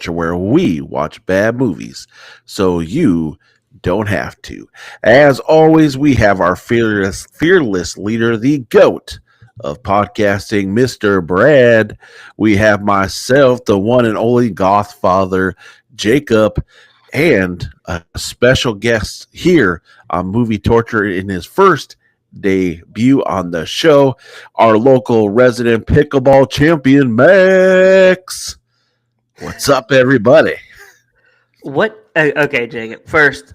where we watch bad movies so you don't have to. As always, we have our fearless leader, the GOAT of podcasting, Mr. Brad. We have myself, the one and only goth father, Jacob, and a special guest here on Movie Torture in his first debut on the show, our local resident pickleball champion, Max. What's up, everybody? Okay, Jacob. First,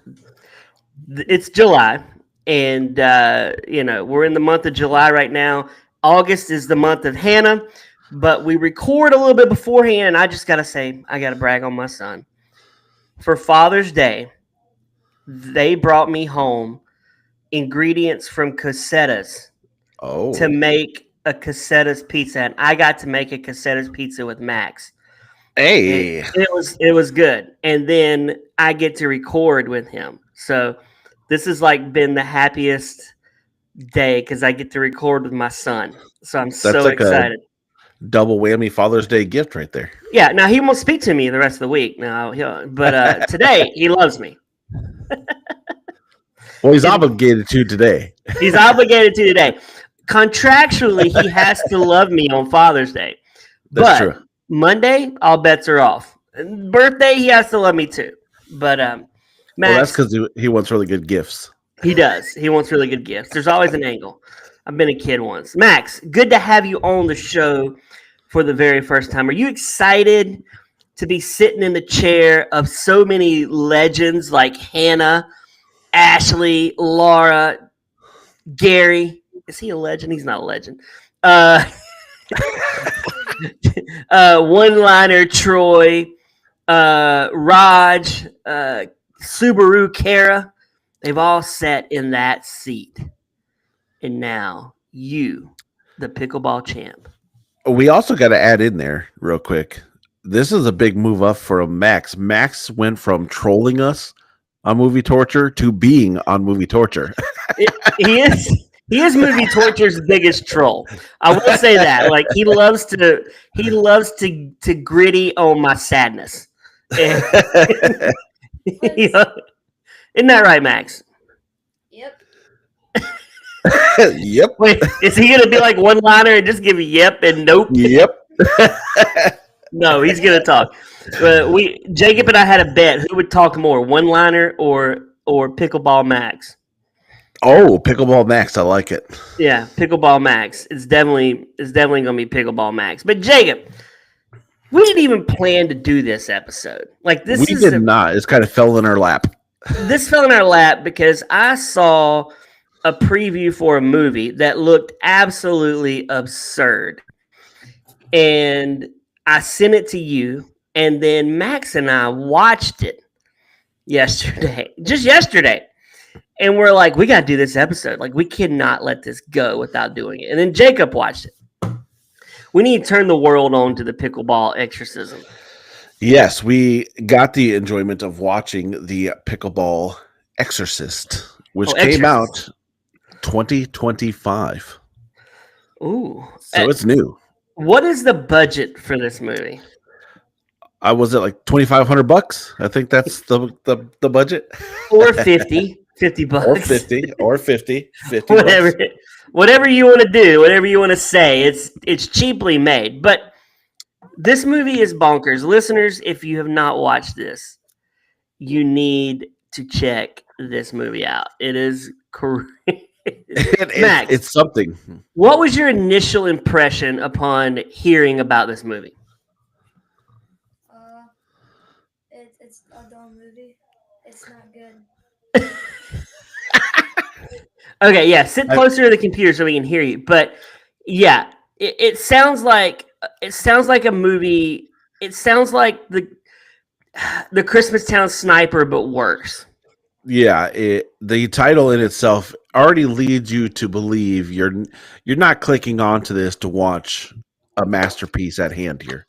it's July, and we're in the month of July right now. August is the month of Hannah, but we record a little bit beforehand, and I just gotta say, I gotta brag on my son. For Father's Day, they brought me home ingredients from Casetta's to make a Casetta's pizza, and I got to make a Casetta's pizza with Max. Hey, it was good, and then I get to record with him. So this has been the happiest day because I get to record with my son. So I'm so excited. Double whammy Father's Day gift right there. Yeah. Now he won't speak to me the rest of the week. But today he loves me. Well, he's obligated to today. He's obligated to today. Contractually, he has to love me on Father's Day. That's true. Monday, all bets are off. Birthday, he has to love me too. But Max, that's because he wants really good gifts. He does. He wants really good gifts. There's always an angle. I've been a kid once. Max, good to have you on the show for the very first time. Are you excited to be sitting in the chair of so many legends like Hannah, Ashley, Laura, Gary? Is he a legend? He's not a legend. One-liner Troy, Raj, Subaru Kara, they've all sat in that seat. And now you, the pickleball champ. We also got to add in there real quick. This is a big move up for Max. Max went from trolling us on Movie Torture to being on Movie Torture. He is Movie Torture's biggest troll. I will say that. He loves to gritty on my sadness. Isn't that right, Max? Yep. Yep. Wait, is he gonna be like one-liner and just give a yep and nope? Yep. No, he's gonna talk. Jacob and I had a bet who would talk more, one-liner or pickleball Max. Oh, Pickleball Max. I like it. Yeah, Pickleball Max. It's definitely going to be Pickleball Max. But Jacob, we didn't even plan to do this episode. We did not. It's kind of fell in our lap. This fell in our lap because I saw a preview for a movie that looked absolutely absurd. And I sent it to you, and then Max and I watched it just yesterday. And we're like, we got to do this episode. We cannot let this go without doing it. And then Jacob watched it. We need to turn the world on to the pickleball exorcism. Yes, we got the enjoyment of watching the Pickleball Exorcist, which came out 2025. Ooh. So it's new. What is the budget for this movie? Was it like $2,500? I think that's the budget. Or 50. $50 or 50 whatever you want to do, whatever you want to say, it's cheaply made. But this movie is bonkers. Listeners, if you have not watched this, you need to check this movie out. It is crazy. Max, it's something. What was your initial impression upon hearing about this movie? It's a dumb movie. It's not good. Okay, yeah, sit closer to the computer so we can hear you. But yeah, it sounds like a movie. It sounds like the Christmastown Sniper, but worse. Yeah, the title in itself already leads you to believe you're not clicking onto this to watch a masterpiece at hand here.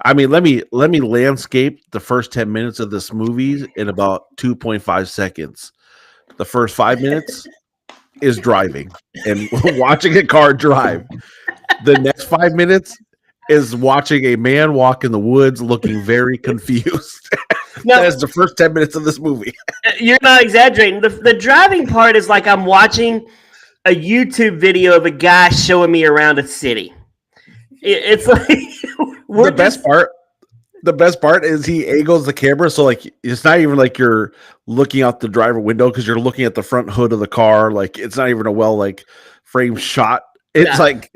I mean, let me landscape the first 10 minutes of this movie in about 2.5 seconds. The first 5 minutes is driving and watching a car drive. The next 5 minutes is watching a man walk in the woods looking very confused. No, That is the first 10 minutes of this movie. you're not exaggerating. The driving part is like I'm watching a YouTube video of a guy showing me around a city. It's like The best part is he angles the camera so like it's not even like you're looking out the driver window because you're looking at the front hood of the car. Like it's not even a well like frame shot. It's like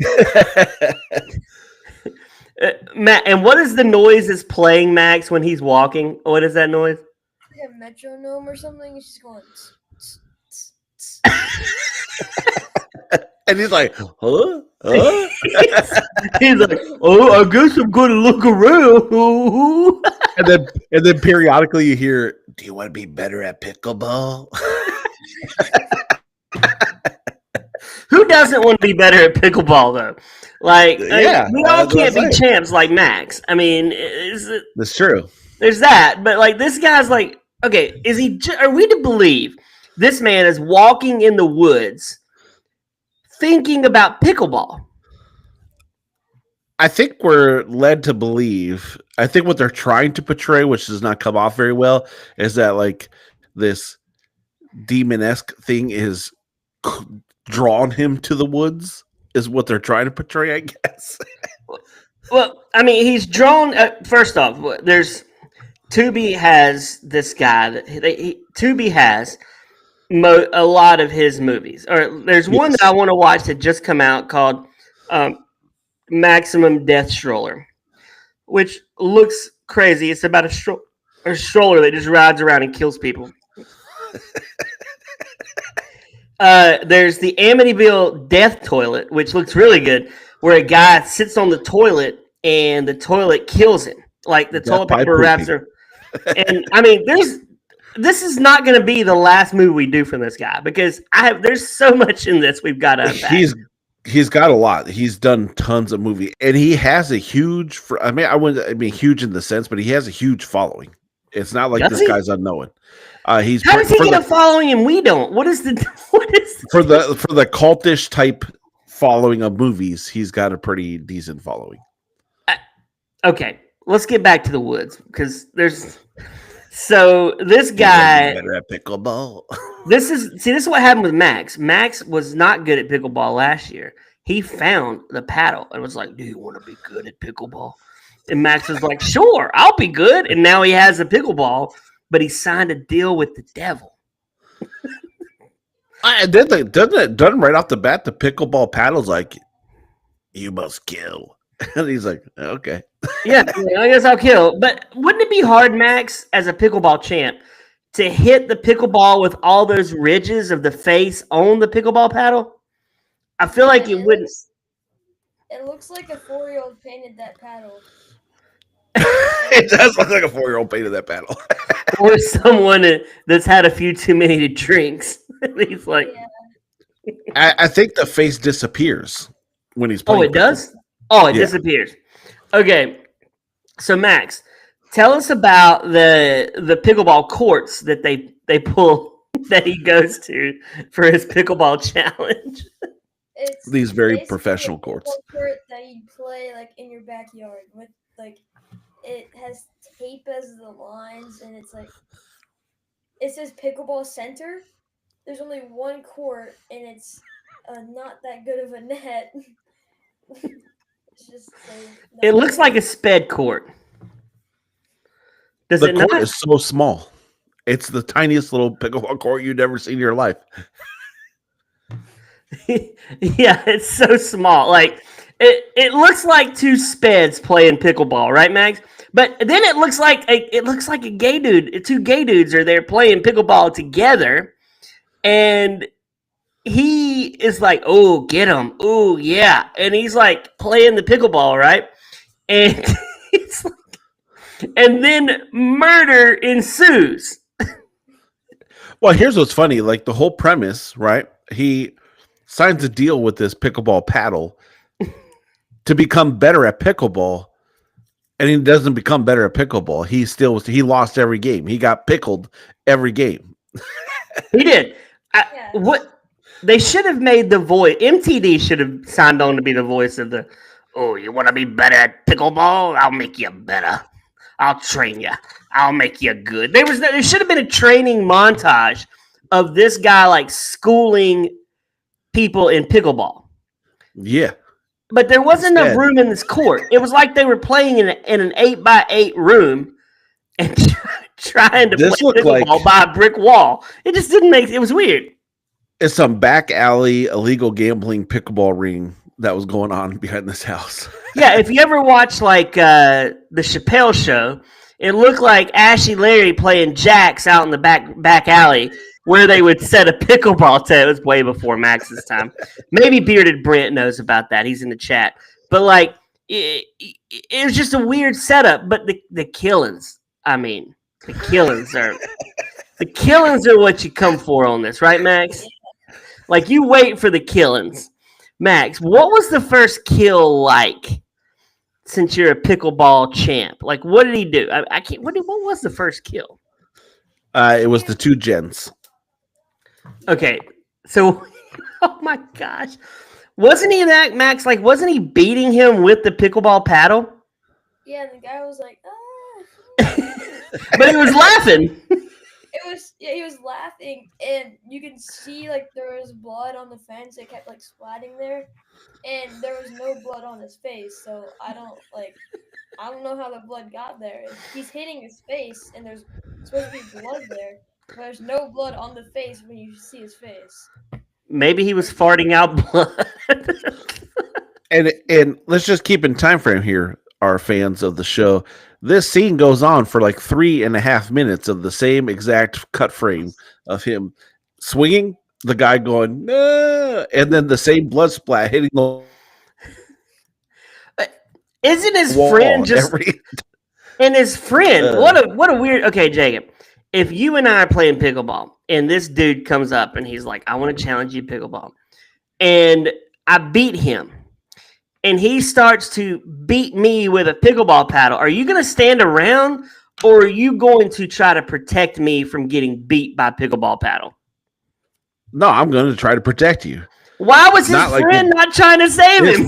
Matt. And what is the noise that's playing, Max, when he's walking? What is that noise? Like a metronome or something. It's just going. and he's like, huh? He's like, oh, I guess I'm going to look around. and then periodically you hear, do you want to be better at pickleball? Who doesn't want to be better at pickleball, though? Like, Yeah, we all that's what can't I'm be saying. champs like Max. I mean, That's true. there's that. But, like, this guy's like, okay, are we to believe this man is walking in the woods thinking about pickleball? I think we're led to believe. I think what they're trying to portray, which does not come off very well, is that like this demon-esque thing is drawn him to the woods. Is what they're trying to portray, I guess. Well, I mean, he's drawn. First off, there's Tubi has this guy that Tubi has a lot of his movies. Or there's one that I want to watch that just come out called Maximum Death Stroller, which looks crazy. It's about a stroller that just rides around and kills people. There's the Amityville Death Toilet, which looks really good, where a guy sits on the toilet and the toilet kills him. Like the toilet paper wraps her. And I mean, this is not going to be the last movie we do from this guy because there's so much in this we've got to unpack. He's got a lot. He's done tons of movie, and he has a huge. I wouldn't huge in the sense, but he has a huge following. It's not like this guy's unknown. How does he get a following and we don't? What is for the cultish type following of movies? He's got a pretty decent following. Okay, let's get back to the woods because so this guy better at pickleball. This is what happened with Max. Max was not good at pickleball last year. He found the paddle and was like, "Do you want to be good at pickleball?" And Max was like, "Sure, I'll be good." And now he has a pickleball, but he signed a deal with the devil. Doesn't right off the bat the pickleball paddle's like, "You must kill," and he's like, "Okay." Yeah, I guess I'll kill. But wouldn't it be hard, Max, as a pickleball champ, to hit the pickleball with all those ridges of the face on the pickleball paddle? I feel like it wouldn't. It looks like a 4-year-old painted that paddle. It does look like a 4-year-old painted that paddle. Or someone that's had a few too many drinks. He's like, Yeah. I think the face disappears when he's playing. oh, it does? Oh, it disappears. Okay. So, Max, tell us about the pickleball courts that they pull that he goes to for his pickleball challenge. It's These very basically professional a courts. pickleball court that you play like in your backyard with like it has tape as the lines and it's like it says pickleball center. There's only one court and it's not that good of a net. It's just It looks like a sped court. Does The it court not? is so small. It's the tiniest little pickleball court you've ever seen in your life. Yeah, it's so small. Like it looks like two speds playing pickleball, right, Max? But then it looks like a gay dude. Two gay dudes are there playing pickleball together, and he is like, "Oh, get him! Oh, yeah!" And he's like playing the pickleball, right? And it's like, and then murder ensues. Well, here's what's funny. Like the whole premise, right? He signs a deal with this pickleball paddle to become better at pickleball. And he doesn't become better at pickleball. He lost every game. He got pickled every game. He did. Yeah. What they should have made the voice. MTD should have signed on to be the voice of the. Oh, you want to be better at pickleball? I'll make you better. I'll train you. I'll make you good. There should have been a training montage of this guy like schooling people in pickleball. Yeah. But there wasn't enough Instead- room in this court. It was like they were playing in an 8x8 room and trying to This play looked pickleball like- by a brick wall. It just didn't make. It was weird. It's some back alley illegal gambling pickleball ring that was going on behind this house. Yeah, if you ever watch like the Chappelle Show, it looked like Ashy Larry playing jacks out in the back alley where they would set a pickleball table. It was way before Max's time. Maybe Bearded Brent knows about that. He's in the chat. But like, it was just a weird setup. But the killings, I mean, the killings are what you come for on this, right, Max? Like you wait for the killings. Max, what was the first kill like? Since you're a pickleball champ, like what did he do? I can't. What was the first kill? It was the two gents. Okay, so oh my gosh, wasn't he that Max? Like, wasn't he beating him with the pickleball paddle? Yeah, the guy was like, ah. But he was laughing. He was laughing, and you can see like there was blood on the fence. It kept like splatting there, and there was no blood on his face. So I don't know how the blood got there. He's hitting his face, and there's supposed to be blood there, but there's no blood on the face when you see his face. Maybe he was farting out blood. And let's just keep in time frame here, our fans of the show. This scene goes on for like 3.5 minutes of the same exact cut frame of him swinging, the guy going, nah, and then the same blood splat hitting the Isn't his wall. friend just and his friend? What a weird. Okay, Jacob. If you and I are playing pickleball, and this dude comes up and he's like, "I want to challenge you pickleball," and I beat him, and he starts to beat me with a pickleball paddle, are you going to stand around, or are you going to try to protect me from getting beat by pickleball paddle? No, I'm going to try to protect you. Why was his Not like friend the- not trying to save him?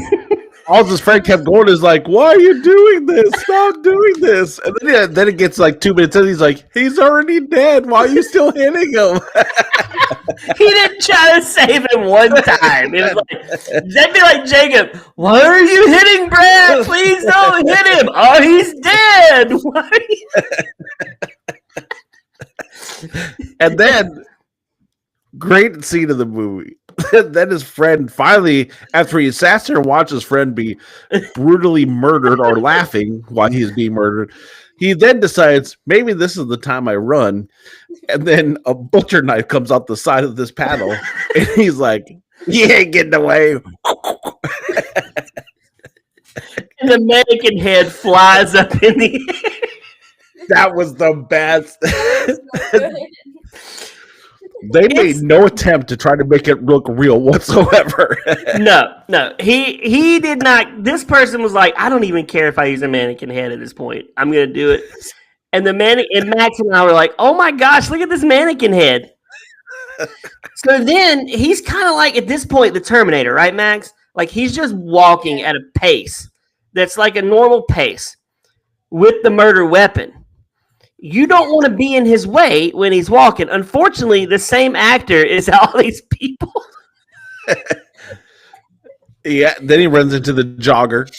All his friend kept going is like, why are you doing this? Stop doing this. And then it gets like 2 minutes in. He's like, he's already dead. Why are you still hitting him? He didn't try to save him one time. It was like, that'd be like, Jacob, why are you hitting Brad? Please don't hit him. Oh, he's dead. Why are you... And then, great scene of the movie. Then his friend finally, after he sat there and watched his friend be brutally murdered or laughing while he's being murdered, he then decides, maybe this is the time I run. And then a butcher knife comes out the side of this paddle. And he's like, you ain't getting away. And the mannequin head flies up in the air. That was the best. Good. They made no attempt to try to make it look real whatsoever. No. He did not. This person was like, I don't even care if I use a mannequin head at this point. I'm going to do it. And and Max and I were like, oh my gosh, look at this mannequin head. So then he's kind of like, at this point, the Terminator, right, Max? Like he's just walking at a pace that's like a normal pace with the murder weapon. You don't want to be in his way when he's walking. Unfortunately, the same actor is all these people. Yeah, then he runs into the jogger.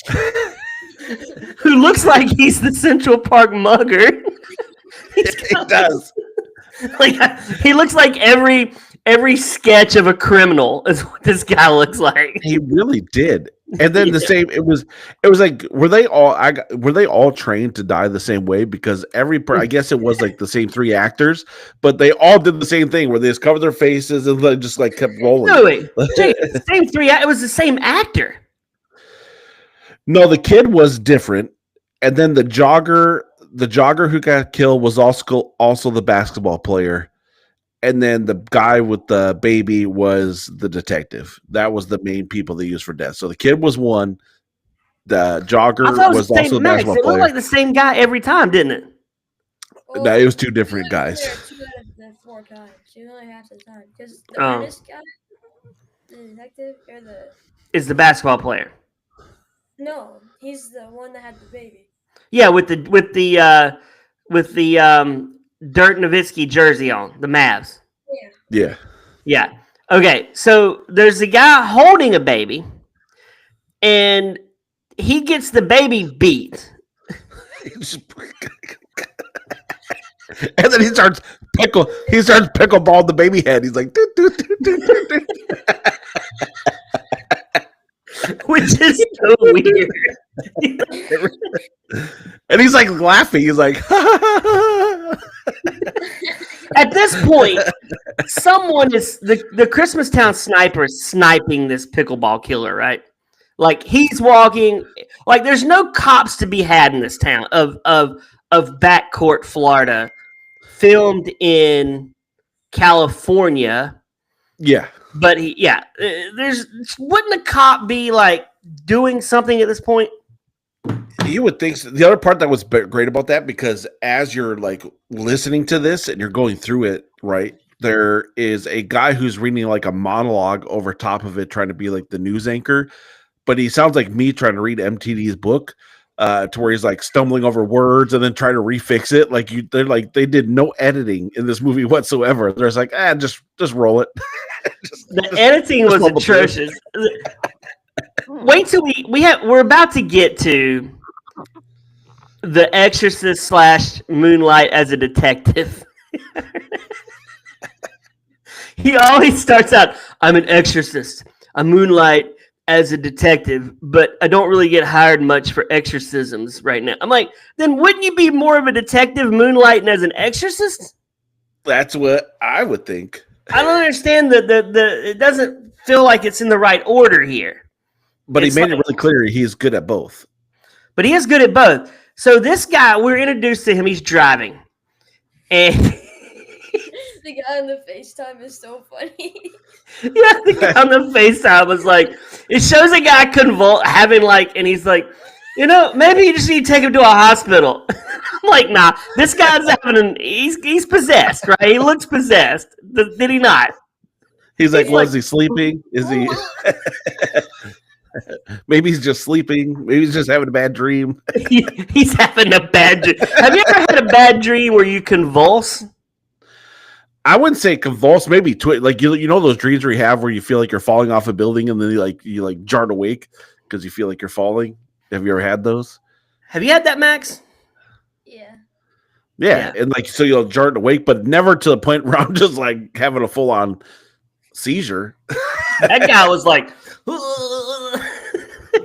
Who looks like he's the Central Park mugger. He does. Like he looks like every sketch of a criminal is what this guy looks like. He really did. And then the same. It was like, were they all trained to die the same way? Because I guess it was like the same 3 actors, but they all did the same thing where they just covered their faces and they just like kept rolling. No, wait. Jake, same 3. It was the same actor. No, the kid was different, and then the jogger who got killed was also the basketball player. And then the guy with the baby was the detective. That was the main people they used for death. So the kid was one. The jogger was also the basketball It player. looked like the same guy every time, didn't it? No, it was 2 different guys. 2 out of the 4 times. You only half the time. Because the Oh. guy, the detective, or Is the basketball player. No, he's the one that had the baby. Yeah, with the Dirk Nowitzki jersey on, the Mavs. Yeah. Yeah. Yeah. Okay, so there's a guy holding a baby, and he gets the baby beat. And then he starts pickleball the baby head. He's like, Which is so weird. and he's like laughing. He's like, At this point, someone is the Christmastown sniper is sniping this pickleball killer, right? Like he's walking, like there's no cops to be had in this town of backcourt Florida, filmed in California. yeah. But there's wouldn't a cop be like doing something at this point? You would think so. The other part that was great about that, because as you're like listening to this and you're going through it, right, there is a guy who's reading like a monologue over top of it, trying to be like the news anchor, but he sounds like me trying to read MTD's book, to where he's like stumbling over words and then trying to refix it. Like they did no editing in this movie whatsoever. There's like, just roll it. The editing was atrocious. Wait till we're about to get to The Exorcist / Moonlight as a detective. He always starts out, I'm an exorcist. I moonlight as a detective, but I don't really get hired much for exorcisms right now. I'm like, then wouldn't you be more of a detective moonlighting as an exorcist? That's what I would think. I don't understand the it doesn't feel like it's in the right order here. But It's he made like- it really clear he's good at both. But he is good at both. So this guy, we're introduced to him. He's driving, and The guy on the FaceTime is so funny. yeah, the guy on the FaceTime was like, it shows a guy having like, and he's like, maybe you just need to take him to a hospital. I'm like, nah, this guy's he's possessed, right? He looks possessed. Did he not? He's like, He's was like- he sleeping? Is he? Maybe he's just sleeping. Maybe he's just having a bad dream. He's having a bad dream. Have you ever had a bad dream where you convulse? I wouldn't say convulse. Maybe like you know those dreams where you have where you feel like you're falling off a building and then you jarred awake because you feel like you're falling. Have you ever had those? Have you had that, Max? Yeah. Yeah, and like so you'll jarred awake, but never to the point where I'm just like having a full on seizure. That guy was like,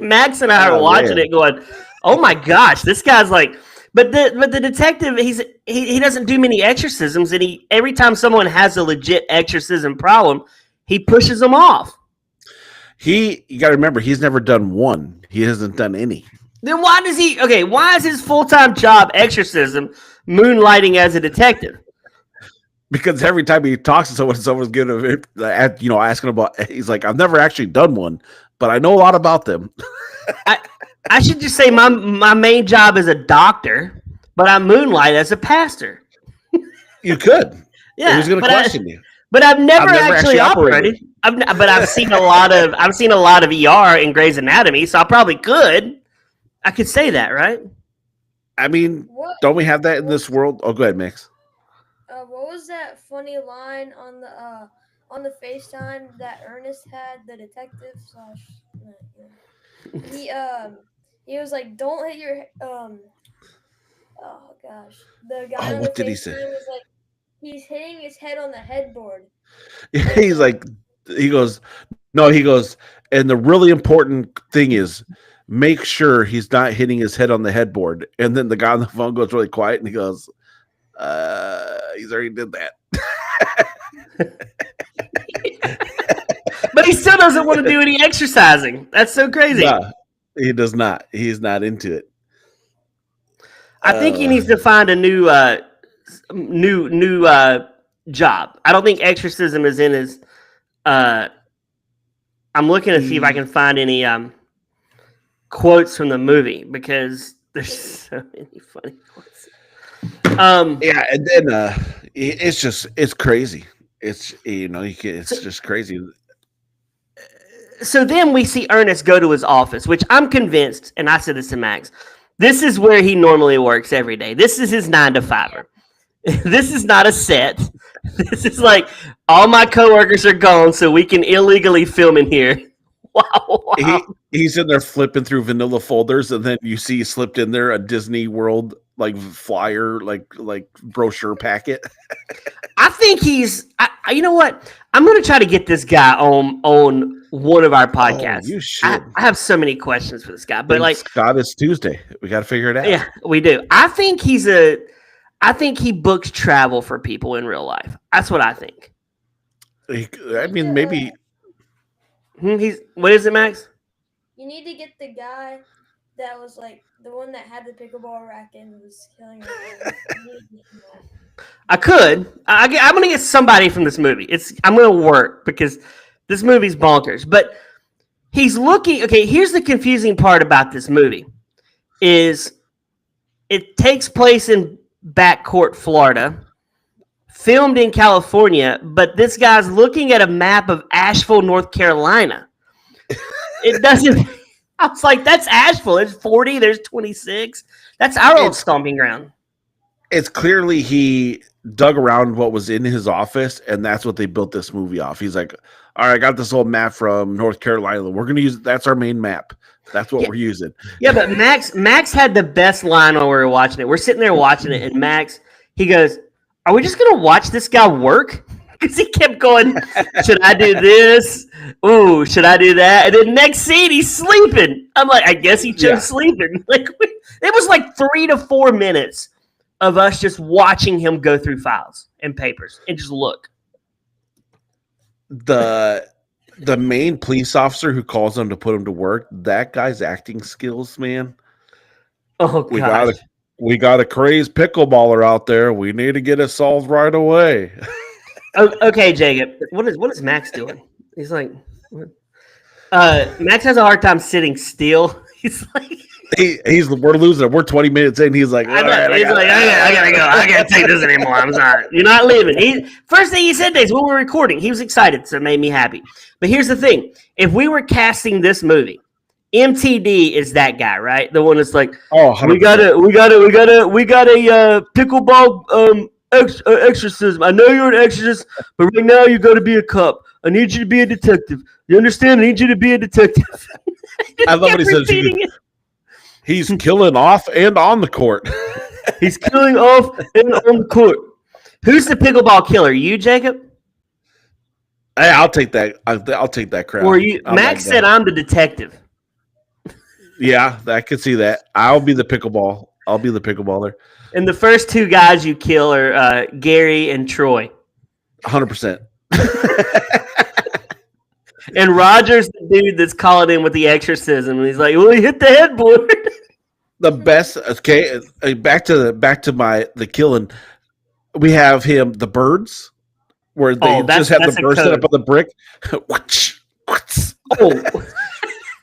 Max and I are Oh, watching man. it going, oh my gosh, this guy's like, but the detective, he doesn't do many exorcisms, and every time someone has a legit exorcism problem, he pushes them off. You got to remember, he's never done one. He hasn't done any. Then why is his full-time job exorcism, moonlighting as a detective? Because every time he talks to someone's giving him, asking about. He's like, I've never actually done one, but I know a lot about them. I should just say my main job is a doctor, but I moonlight as a pastor. You could. Yeah, Who's going to question you? But I've never, I've never actually actually operated. But I've seen a lot of ER in Grey's Anatomy, so I probably could. I could say that, right? I mean, What? don't we have that in this world? Oh, go ahead, Mix. What was that funny line on the FaceTime that Ernest had, the detective / he was like, don't hit your oh gosh, the guy on What the did he FaceTime say? was like, he's hitting his head on the headboard. He's like, he goes, and the really important thing is make sure he's not hitting his head on the headboard. And then the guy on the phone goes really quiet and he goes, he's already did that. But he still doesn't want to do any exercising. That's so crazy. No, he does not. He's not into it. I think he needs to find a new job. I don't think exorcism is in his. I'm looking to see if I can find any quotes from the movie because there's so many funny quotes. Yeah, and then it's crazy. It's it's just crazy. so then we see Ernest go to his office, which I'm convinced, and I said this to Max, this is where he normally works every day. This is his 9 to 5. This is not a set. This is like all my coworkers are gone, so we can illegally film in here. Wow. He's in there flipping through vanilla folders, and then you see slipped in there a Disney World like flyer, like brochure packet. I think you know what? I'm going to try to get this guy on one of our podcasts. You should. I have so many questions for this guy, but like Scott, it's Tuesday. We got to figure it out. Yeah, we do. I think he books travel for people in real life. That's what I think. Maybe. What is it, Max? You need to get the guy that was like the one that had the pickleball racket and was killing everyone. You need to get him on. I could. I'm going to get somebody from this movie. I'm going to work because this movie's bonkers. But he's looking. Okay, here's the confusing part about this movie: is it takes place in Backcourt, Florida, filmed in California, but this guy's looking at a map of Asheville, North Carolina. It doesn't. I was like, that's Asheville. There's 40. There's 26. That's our old stomping ground. It's clearly he dug around what was in his office, and that's what they built this movie off. He's like, all right, I got this old map from North Carolina. We're going to use that's our main map. That's what we're using. Yeah, but Max had the best line while we were watching it. We're sitting there watching it, and Max, he goes, are we just going to watch this guy work? Because he kept going, should I do this? Ooh, should I do that? And then next scene, he's sleeping. I'm like, I guess he chose sleeping. Like it was like 3 to 4 minutes of us just watching him go through files and papers and just look. The main police officer who calls him to put him to work, that guy's acting skills, man. Oh, God. We got a crazed pickleballer out there. We need to get it solved right away. Okay, Jacob. What is Max doing? He's like, what? Max has a hard time sitting still. He's like, we're losing it. We're 20 minutes in. He's like, I gotta go. I can't take this anymore. I'm sorry. You're not leaving. First thing he said is when we were recording, he was excited, so it made me happy. But here's the thing: if we were casting this movie, MTD is that guy, right? The one that's like, 100%. we got a pickleball exorcism. I know you're an exorcist, but right now you got to be a cop. I need you to be a detective. You understand? I need you to be a detective. I love what he says. He's killing off and on the court. He's killing off and on the court. Who's the pickleball killer? You, Jacob? Hey, I'll take that. I'll take that crowd. Or you? Max said I'm the detective. Yeah, I could see that. I'll be the pickleball. I'll be the pickleballer. And the first 2 guys you kill are Gary and Troy. 100%. And Roger's the dude that's calling in with the exorcism. And he's like, well, he hit the headboard. The best. Okay, back to the killing. We have him, the birds, where they just have the birds set up on the brick.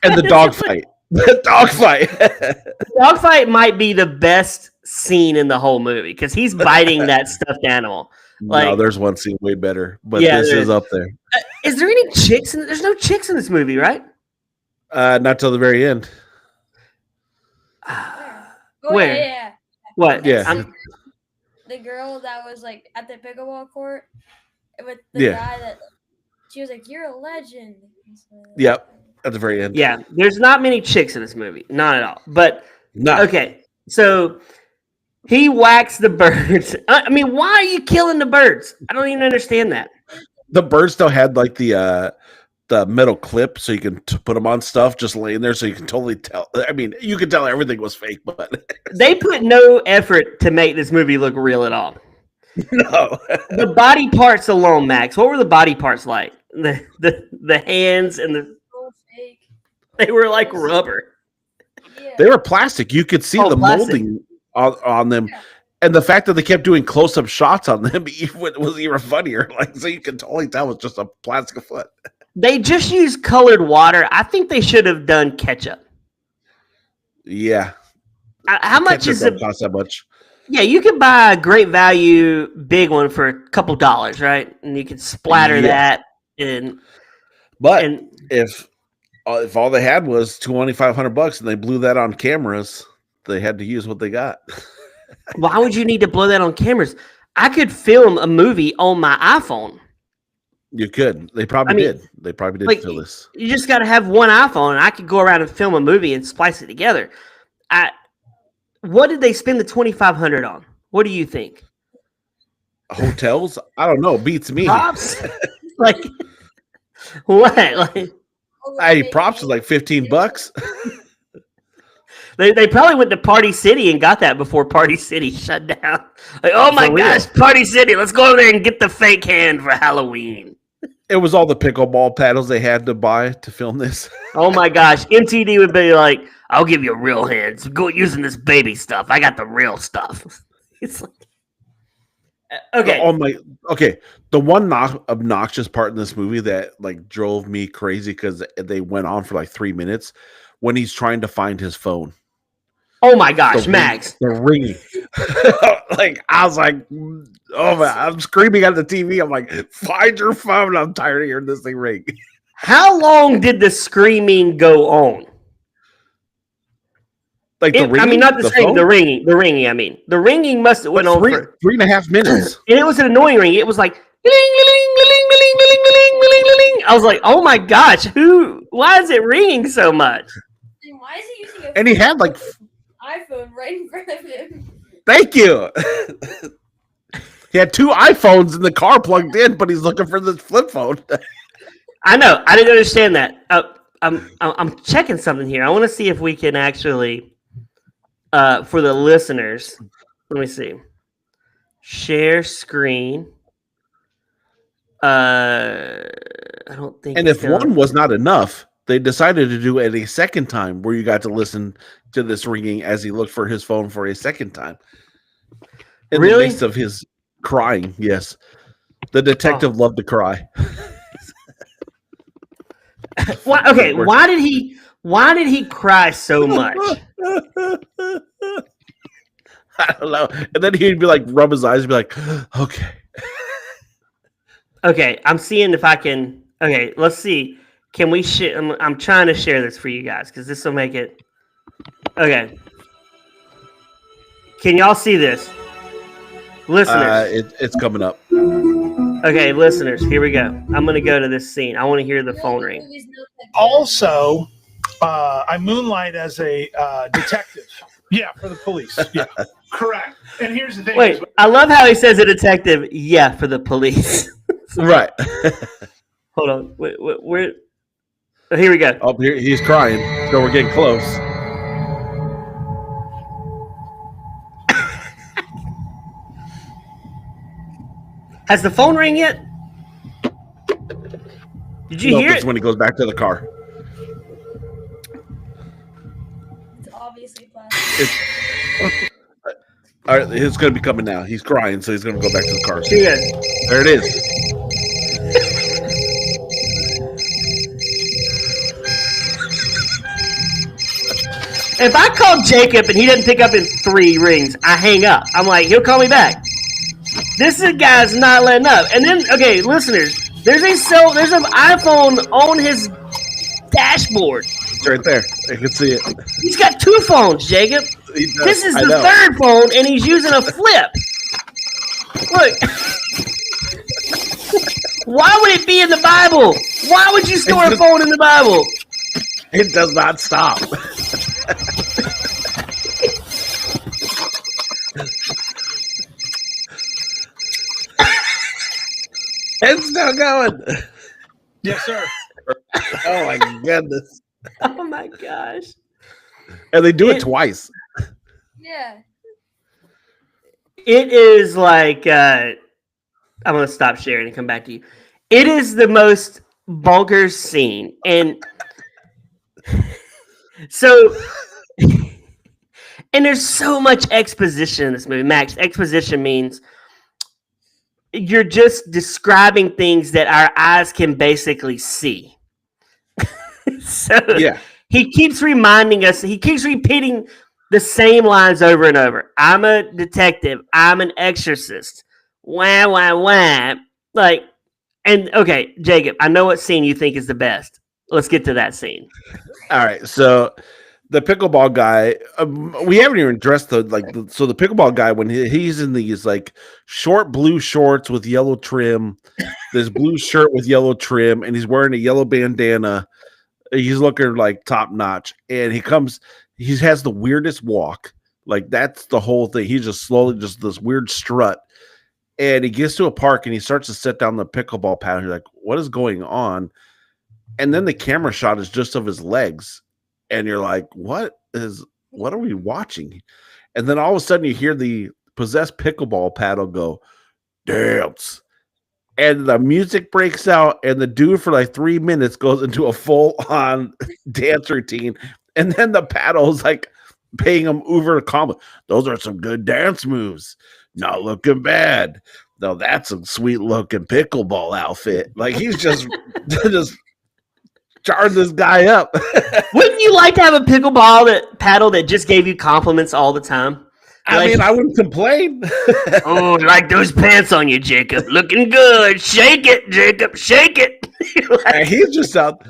And the dog fight. The dog fight. The dog fight might be the best scene in the whole movie because he's biting that stuffed animal. Like, no, there's one scene way better, but this is up there. Is there any chicks? There's no chicks in this movie, right? Not till the very end. Where? Yeah. What? Yeah. The girl that was like at the pickleball court with the guy that she was like, "You're a legend." Yep. At the very end. Yeah. There's not many chicks in this movie. Not at all. But okay. So he whacks the birds. I mean, why are you killing the birds? I don't even understand that. The birds still had like the metal clip, so you can put them on stuff just laying there, so you can totally tell. I mean, you could tell everything was fake, but they put no effort to make this movie look real at all. No. The body parts alone, Max. What were the body parts like? The hands and they were like rubber. Yeah. They were plastic. You could see the plastic. molding on them. Yeah. And the fact that they kept doing close-up shots on them was even funnier. Like, so you can totally tell it's just a plastic foot. They just used colored water. I think they should have done ketchup. Yeah. How much is it? Cost that much? Yeah, you could buy a Great Value big one for a couple dollars, right? And you could splatter that. If if all they had was $2,500 and they blew that on cameras, they had to use what they got. Why would you need to blow that on cameras? I could film a movie on my iPhone. You could. They probably did. They probably did Like, fill this. you just got to have one iPhone, and I could go around and film a movie and splice it together. What did they spend the $2,500 on? What do you think? Hotels? I don't know. Beats me. Props? Like what? Like Hey, props is like $15. they probably went to Party City and got that before Party City shut down. Like, oh my For real. gosh, Party City! Let's go over there and get the fake hand for Halloween. It was all the pickleball paddles they had to buy to film this. Oh my gosh, MTD would be like, "I'll give you real hands. Go using this baby stuff. I got the real stuff." It's like, okay. Okay. The one obnoxious part in this movie that like drove me crazy because they went on for like 3 minutes when he's trying to find his phone. Oh my gosh, Max. The ringing. Like I was like, oh man, I'm screaming at the TV. I'm like, find your phone. I'm tired of hearing this thing ring. How long did the screaming go on? Like the ringing? I mean, not the screaming, phone? the ringing. I mean, the ringing must have went on for 3.5 minutes. and it was an annoying ring. It was like, I was like, oh my gosh, why is it ringing so much? And why is he using a And he had like, iPhone right in front of him? thank you. He had 2 iPhones in the car plugged in, but he's looking for this flip phone. I know. I didn't understand that. I'm checking something here. I want to see if we can actually, for the listeners, let me see. Share screen. I don't think. And if one was not enough, they decided to do it a second time where you got to listen to this ringing as he looked for his phone for a second time. In the midst of his crying, yes. The detective loved to cry. Okay, why did he cry so much? I don't know. And then he'd be like, rub his eyes and be like, okay. Okay, I'm seeing if I can. Okay, let's see. Can we share? I'm trying to share this for you guys because this will make it. Okay. Can y'all see this? Listeners. It's coming up. Okay, listeners, here we go. I'm going to go to this scene. I want to hear the phone ring. Also, I moonlight as a detective. Yeah, for the police. Yeah, correct. And here's the thing. Wait, I love how he says a detective. Yeah, for the police. Right. Hold on. Where? Oh, here we go. Oh, here he's crying. So we're getting close. Has the phone ring yet? Did you hear It's it? when he goes back to the car. It's obviously plastic. All right, it's going to be coming now. He's crying, so he's going to go back to the car. Here we go. There it is. If I call Jacob and he doesn't pick up in 3 rings, I hang up. I'm like, he'll call me back. This guy's not letting up. And then, okay, listeners, there's an iPhone on his dashboard. It's right there. I can see it. He's got 2 phones, Jacob. He does. This is I the know. 3rd phone, and he's using a flip. Look. Why would it be in the Bible? Why would you store a phone in the Bible? It does not stop. It's still going. yes, sir. Oh my goodness. Oh my gosh. And they do it twice. Yeah. It is like I'm gonna stop sharing and come back to you. It is the most bonkers scene, and so and there's so much exposition in this movie. Max, exposition means you're just describing things that our eyes can basically see. So Yeah. he keeps reminding us, he keeps repeating the same lines over and over. I'm a detective. I'm an exorcist. Wah. Like, and okay, Jacob, I know what scene you think is the best. Let's get to that scene. All right, so the pickleball guy, we haven't even addressed the so the pickleball guy when he's in these like short blue shorts with yellow trim, this blue shirt with yellow trim, and he's wearing a yellow bandana. He's looking like top notch, and he has the weirdest walk. Like that's the whole thing. He's just slowly just this weird strut, and he gets to a park and he starts to sit down the pickleball pad. You're like, what is going on? And then the camera shot is just of his legs. And you're like, what are we watching? And then all of a sudden you hear the possessed pickleball paddle go, dance. And the music breaks out, and the dude for like 3 minutes goes into a full-on dance routine. And then the paddle is like paying him over a comment. Those are some good dance moves. Not looking bad. No, that's a sweet looking pickleball outfit. Like he's just charring this guy up. Wouldn't you like to have a pickleball paddle that just gave you compliments all the time? I mean, I wouldn't complain. Oh, like those pants on you, Jacob. Looking good. Shake it, Jacob. Shake it. And he's just out.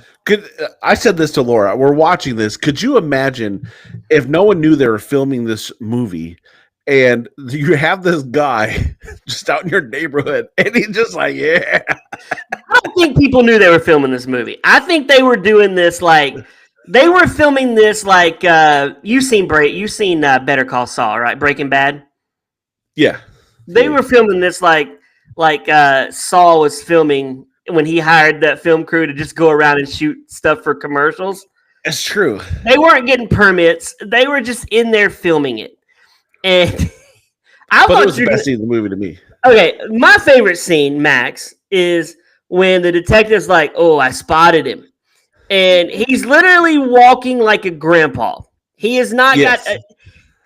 I said this to Laura. We're watching this. Could you imagine if no one knew they were filming this movie and you have this guy just out in your neighborhood and he's just like, yeah. I don't think people knew they were filming this movie. I think they were doing this like they were filming this like you've seen Better Call Saul, right? Breaking Bad. Yeah, they were filming this like Saul was filming when he hired that film crew to just go around and shoot stuff for commercials. It's true. They weren't getting permits. They were just in there filming it. And it was the best scene in the movie to me. Okay, my favorite scene, Max, is when the detective's like, "Oh, I spotted him," and he's literally walking like a grandpa. He has not got,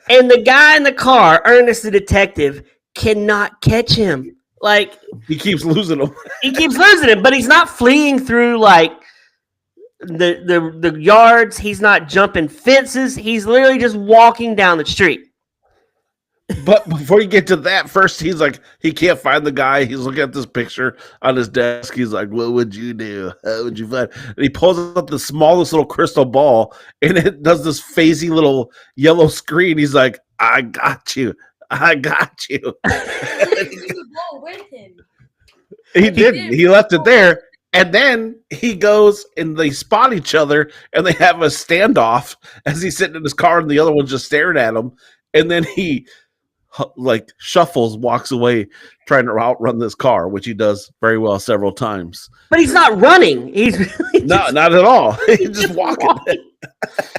and the guy in the car, Ernest the detective, cannot catch him. Like he keeps losing him. He keeps losing him, but he's not fleeing through like the yards. He's not jumping fences. He's literally just walking down the street. But before you get to that, first he's like, he can't find the guy. He's looking at this picture on his desk. He's like, what would you do? How would you find? And he pulls up the smallest little crystal ball, and it does this phasey little yellow screen. He's like, I got you. I got you. With him. He didn't. He left it there. And then he goes and they spot each other and they have a standoff as he's sitting in his car and the other one's just staring at him. And then he like shuffles, walks away, trying to outrun this car, which he does very well several times. But he's not running. He's really not at all. He's just walking.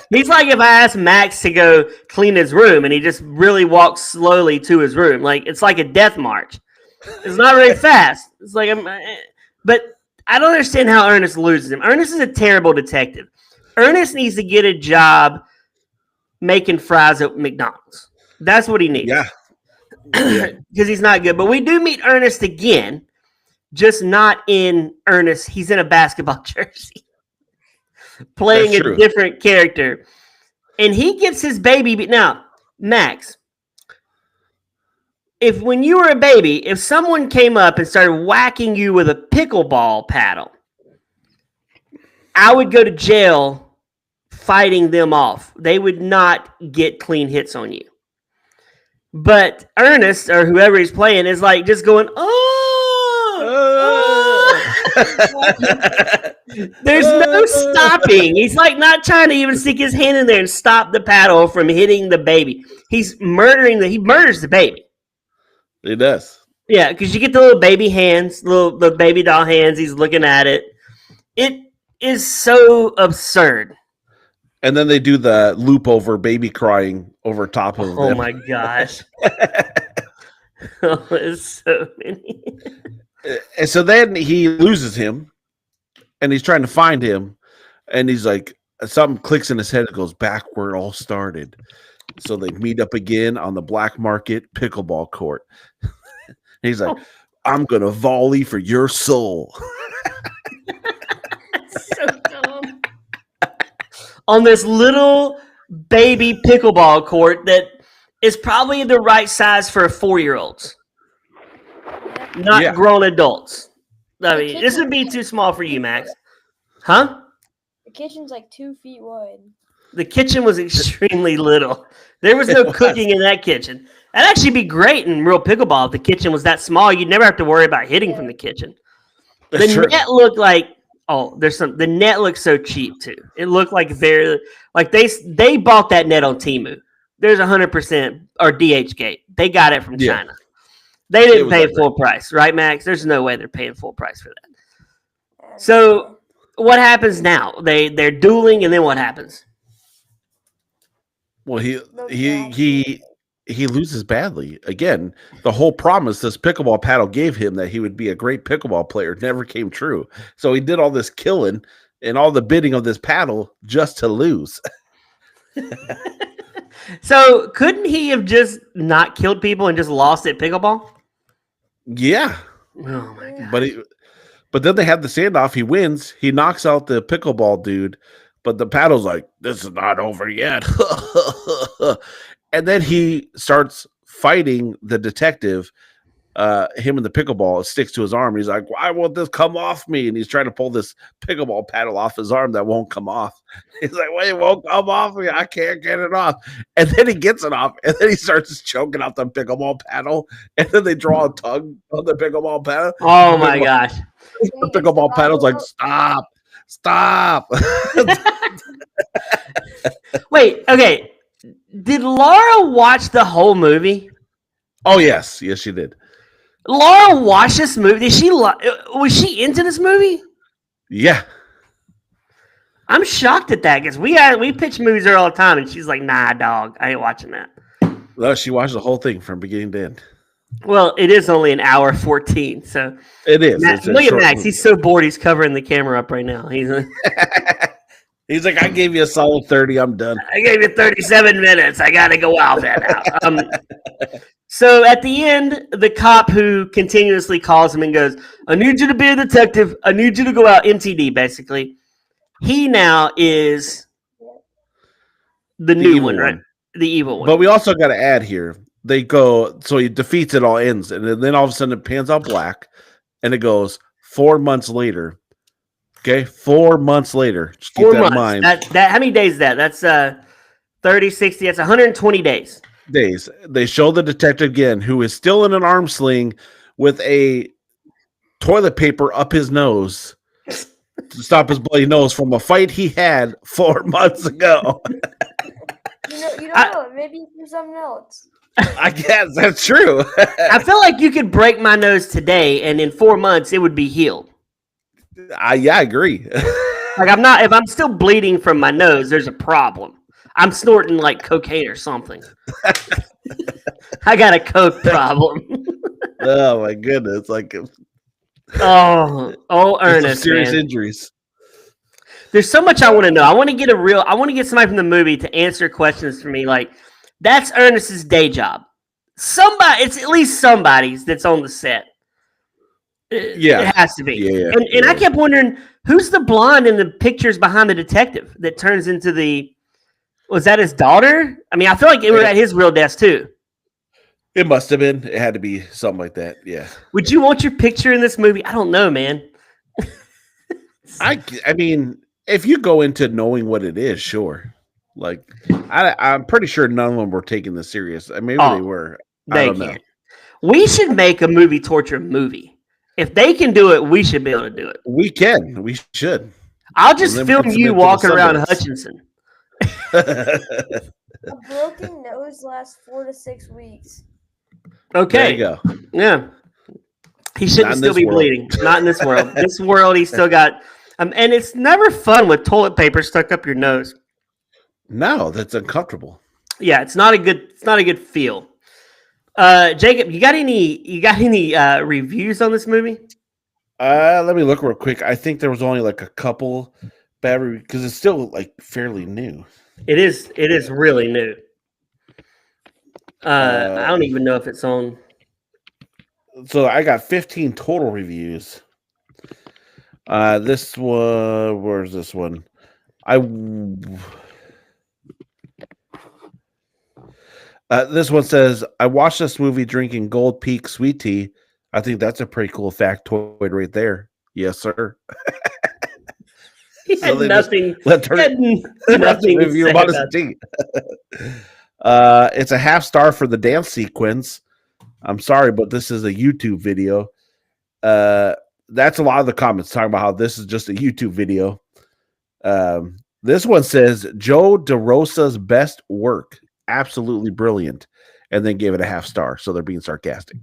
He's like if I asked Max to go clean his room and he just really walks slowly to his room. Like it's like a death march. It's not very fast. It's like but I don't understand how Ernest loses him. Ernest is a terrible detective. Ernest needs to get a job making fries at McDonald's. That's what he needs. Yeah. Because he's not good. But we do meet Ernest again, just not in Ernest. He's in a basketball jersey, playing a different character. And he gets his baby. Now, Max, if when you were a baby, if someone came up and started whacking you with a pickleball paddle, I would go to jail fighting them off. They would not get clean hits on you. But Ernest, or whoever he's playing, is like just going, There's no stopping. He's like not trying to even stick his hand in there and stop the paddle from hitting the baby. He murders the baby. He does. Yeah, because you get the little baby hands, the baby doll hands. He's looking at it. It is so absurd. And then they do the loop over baby crying over top of Oh them. my gosh. It's so many. And so then he loses him and he's trying to find him. And he's like, something clicks in his head. It goes back where it all started. So they meet up again on the black market pickleball court. He's like, I'm going to volley for your soul. So dumb. On this little baby pickleball court that is probably the right size for 4-year-olds, not grown adults. I mean, this would be too small for you, Max. Huh? The kitchen's like 2 feet wide. The kitchen was extremely little. There was no cooking in that kitchen. That'd actually be great in real pickleball if the kitchen was that small. You'd never have to worry about hitting from the kitchen. That's The true. net looked like the net looked so cheap too. It looked like they bought that net on Temu. There's 100% or DHgate. They got it from Yeah. China. They didn't was pay like full price, right, Max? There's no way they're paying full price for that. And, So what happens now? They're dueling, and then what happens? Well, he loses badly. Again, the whole promise this pickleball paddle gave him that he would be a great pickleball player never came true. So he did all this killing and all the bidding of this paddle just to lose. So couldn't he have just not killed people and just lost at pickleball? Yeah, Oh my god! but then they have the standoff. He wins. He knocks out the pickleball dude, but the paddle's like, "This is not over yet." And then he starts fighting the detective. Him and the pickleball sticks to his arm. He's like, "Why won't this come off me?" And he's trying to pull this pickleball paddle off his arm that won't come off. He's like, "Wait, it won't come off me. I can't get it off." And then he gets it off, and then he starts choking out the pickleball paddle. And then they draw a tug on the pickleball paddle. Oh my gosh! The pickleball paddle's like, "Stop!" Wait, okay. Did Laura watch the whole movie? Oh yes, she did. Laura watched this movie. Was she into this movie? Yeah. I'm shocked at that because we pitch movies her all the time, and she's like, "Nah, dog, I ain't watching that." No, she watched the whole thing from beginning to end. Well, it is only an hour 14, so It is. Max, It's a look at short Max. movie. He's so bored. He's covering the camera up right now. He's like, "I gave you a solid 30. I'm done." I gave you 37 minutes. I got to go out that now. So at the end, the cop who continuously calls him and goes, "I need you to be a detective. I need you to go out." MTD, basically. He now is the new evil one, right? The evil one. But we also got to add here. They go, so he defeats it, all ends, and then all of a sudden it pans out black, and it goes 4 months later. Okay, 4 months later. Just keep 4 that months. in mind. How many days is that? That's 30, 60. That's 120 days. Days. They show the detective again, who is still in an arm sling with a toilet paper up his nose to stop his bloody nose from a fight he had 4 months ago. You don't know. Maybe for something else. I guess that's true. I feel like you could break my nose today, and in 4 months it would be healed. I agree. Like if I'm still bleeding from my nose, there's a problem. I'm snorting like cocaine or something. I got a coke problem. Oh my goodness! Like Ernest, serious man. injuries. There's so much I want to know. I want to get somebody from the movie to answer questions for me. Like, that's Ernest's day job. It's at least somebody's that's on the set. Yeah. It has to be. Yeah, And I kept wondering, who's the blonde in the pictures behind the detective that turns into was that his daughter? I mean, I feel like it was at his real desk too. It must have been. It had to be something like that. Yeah. Would you want your picture in this movie? I don't know, man. I mean, if you go into knowing what it is, sure. Like, I'm pretty sure none of them were taking this serious. Maybe they were. I don't know. We should make a movie torture movie. If they can do it, we should be able to do it. We can. We should. I'll just And then we film can you submit to walking the around Sundance. Hutchinson. A broken nose lasts 4 to 6 weeks. Okay. There you go. Yeah. He shouldn't Not in still this be world. bleeding. Not in this world. This world, he's still got. And it's never fun with toilet paper stuck up your nose. No, that's uncomfortable. Yeah, it's not a good feel. Jacob, you got any reviews on this movie? Let me look real quick. I think there was only like a couple bad reviews because it's still like fairly new. It is really new. I don't even know if it's on. So I got 15 total reviews. This one, where's this one? This one says, I watched this movie drinking Gold Peak sweet tea. I think that's a pretty cool factoid right there. Yes, sir. He So had they just nothing. let her He had nothing to review say about his about teeth. It's a half star for the dance sequence. I'm sorry, but this is a YouTube video. That's a lot of the comments talking about how this is just a YouTube video. This one says Joe DeRosa's best work, absolutely brilliant, and then gave it a half star. So they're being sarcastic.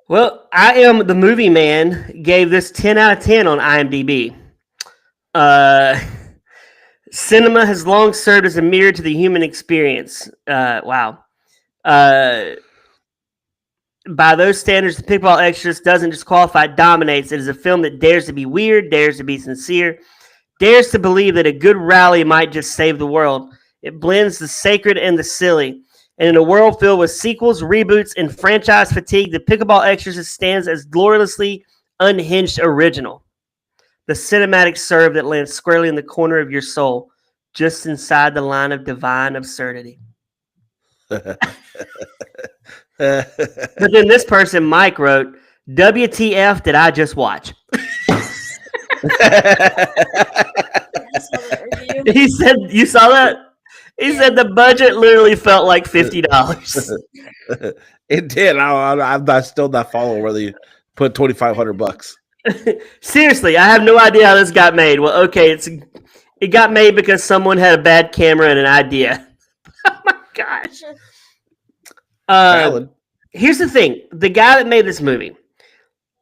Well, I am the movie man. Gave this 10 out of 10 on IMDb. Cinema has long served as a mirror to the human experience. Wow. By those standards, The Pickleball Exorcist doesn't just qualify, it dominates. It is a film that dares to be weird, dares to be sincere, dares to believe that a good rally might just save the world. It blends the sacred and the silly. And in a world filled with sequels, reboots, and franchise fatigue, The Pickleball Exorcist stands as gloriously unhinged original. The cinematic serve that lands squarely in the corner of your soul, just inside the line of divine absurdity. But then this person, Mike, wrote, WTF did I just watch? He said, you saw that? He said the budget literally felt like $50. It did. I'm still not following where they put $2,500. Seriously, I have no idea how this got made. Well, okay, it got made because someone had a bad camera and an idea. Oh my gosh. Here's the thing. The guy that made this movie,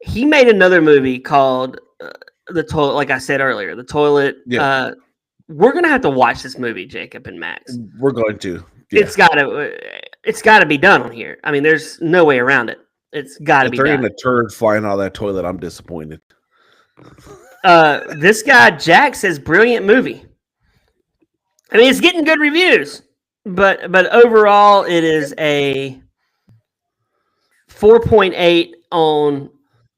he made another movie called The Toilet, like I said earlier, The Toilet. Yeah. We're going to have to watch this movie, Jacob and Max. We're going to. Yeah. It's got to be done on here. I mean, there's no way around it. It's got to be done. If they're in a turd flying out of that toilet, I'm disappointed. This guy, Jack, says brilliant movie. I mean, it's getting good reviews, but overall, it is a 4.8 on,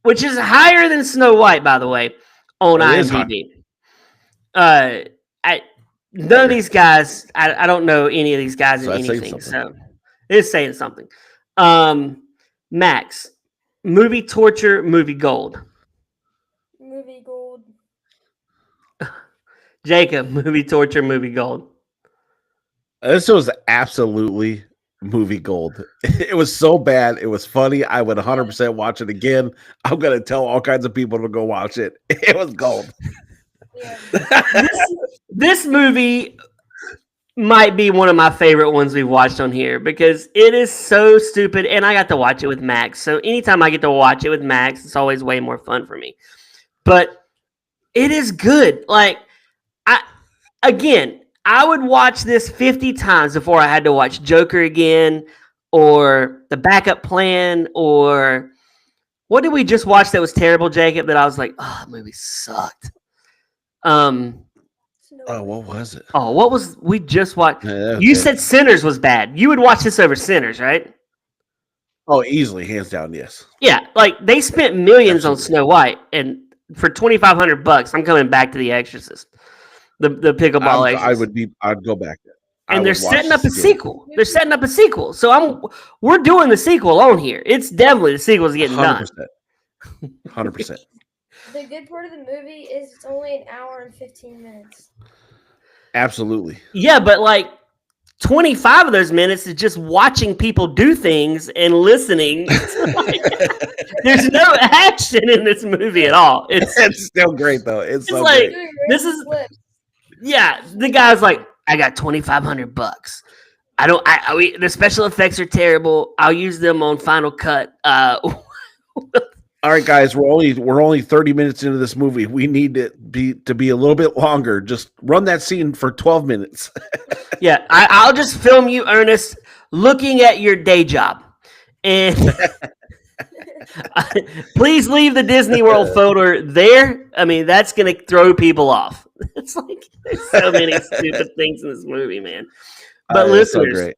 which is higher than Snow White, by the way, on IMDb. None of these guys, I don't know any of these guys in anything, so it's saying something. Max, movie torture, movie gold. Movie gold. Jacob, movie torture, movie gold. This was absolutely movie gold. It was so bad. It was funny. I would 100% watch it again. I'm going to tell all kinds of people to go watch it. It was gold. Yeah. This movie might be one of my favorite ones we've watched on here because it is so stupid, and I got to watch it with Max. So anytime I get to watch it with Max, it's always way more fun for me. But it is good. Like, I would watch this 50 times before I had to watch Joker again, or The Backup Plan, or what did we just watch that was terrible, Jacob? That I was like, oh, that movie sucked. What was it? Oh, what was we just watched? Yeah, you said Sinners was bad. You would watch this over Sinners, right? Oh, easily, hands down, yes. Yeah, like they spent millions on Snow White, and for $2,500, I'm coming back to The Exorcist, the Pickleball Exorcist. I'd go back there. And they're setting up a sequel. They're setting up a sequel. So we're doing the sequel on here. It's definitely the sequel's getting 100%. done. 100%. The good part of the movie is it's only an hour and 15 minutes. Absolutely. Yeah, but like 25 of those minutes is just watching people do things and listening. There's no action in this movie at all. It's still great though. It's so like great. this is the guy's like, I got $2,500. The special effects are terrible. I'll use them on Final Cut. All right, guys, we're only 30 minutes into this movie. We need it to be a little bit longer. Just run that scene for 12 minutes. Yeah, I'll just film you, Ernest, looking at your day job. And please leave the Disney World photo there. I mean, that's going to throw people off. It's like there's so many stupid things in this movie, man. But listeners,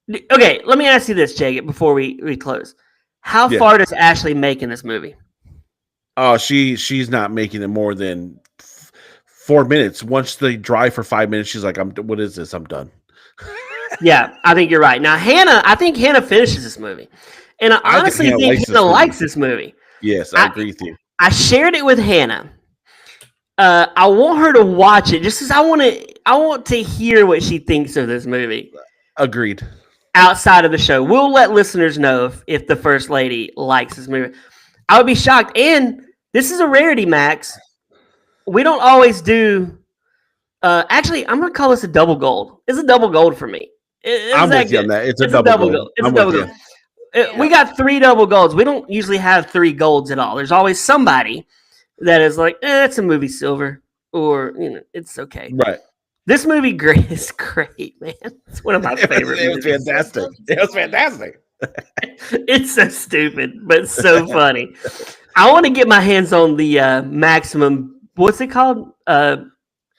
so okay, let me ask you this, Jacob, before we close. How far does Ashley make in this movie? Oh, she's not making it more than 4 minutes. Once they drive for 5 minutes, she's like, what is this? I'm done. Yeah, I think you're right. Now, I think Hannah finishes this movie. And I honestly think Hannah likes this movie. Yes, I agree with you. I shared it with Hannah. I want her to watch it just because I want to hear what she thinks of this movie Agreed. outside of the show. We'll let listeners know if the first lady likes this movie. I would be shocked. And this is a rarity, Max. We don't always do. Actually, I'm going to call this a double gold. It's a double gold for me. I'm with you on that. It's a double gold. It's I'm a double with gold. you. We got 3 double golds. We don't usually have 3 golds at all. There's always somebody that is like, it's a movie silver, or it's okay. Right. This movie is great, man. It's one of my favorite It was movies. fantastic. It was fantastic. It's so stupid, but so funny. I want to get my hands on the maximum. What's it called?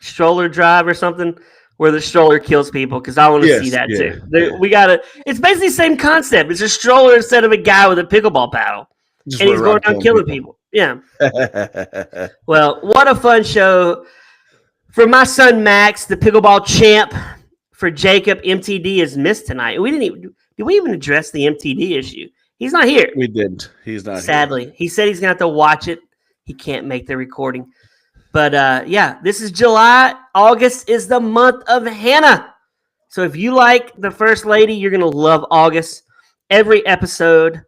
Stroller drive or something, where the stroller kills people. Because I want to see that too. We gotta. It's basically the same concept. It's a stroller instead of a guy with a pickleball paddle, Just and he's run going around killing people. Yeah. Well, what a fun show. For my son Max, the pickleball champ. For Jacob, MTD is missed tonight. Did we even address the MTD issue? He's not here. We didn't. He's not Sadly. He said he's going to have to watch it. He can't make the recording. But yeah, this is July. August is the month of Hannah. So if you like the First Lady, you're going to love August. Every episode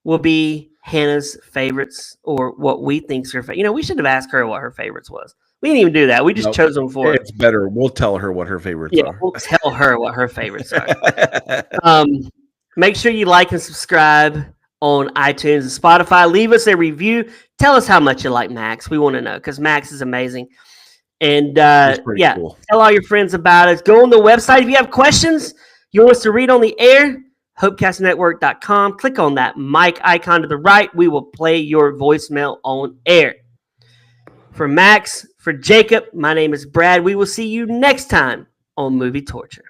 will be Hannah's favorites, or what we think's her favorite. We should have asked her what her favorites was. We didn't even do that. We just chose them for her. It's better. We'll tell her what her favorites are. We'll tell her what her favorites are. Make sure you like and subscribe on iTunes and Spotify. Leave us a review. Tell us how much you like Max. We want to know, because Max is amazing. And cool. Tell all your friends about us. Go on the website. If you have questions you want us to read on the air, HopeCastNetwork.com. Click on that mic icon to the right. We will play your voicemail on air. For Max, for Jacob, my name is Brad. We will see you next time on Movie Torture.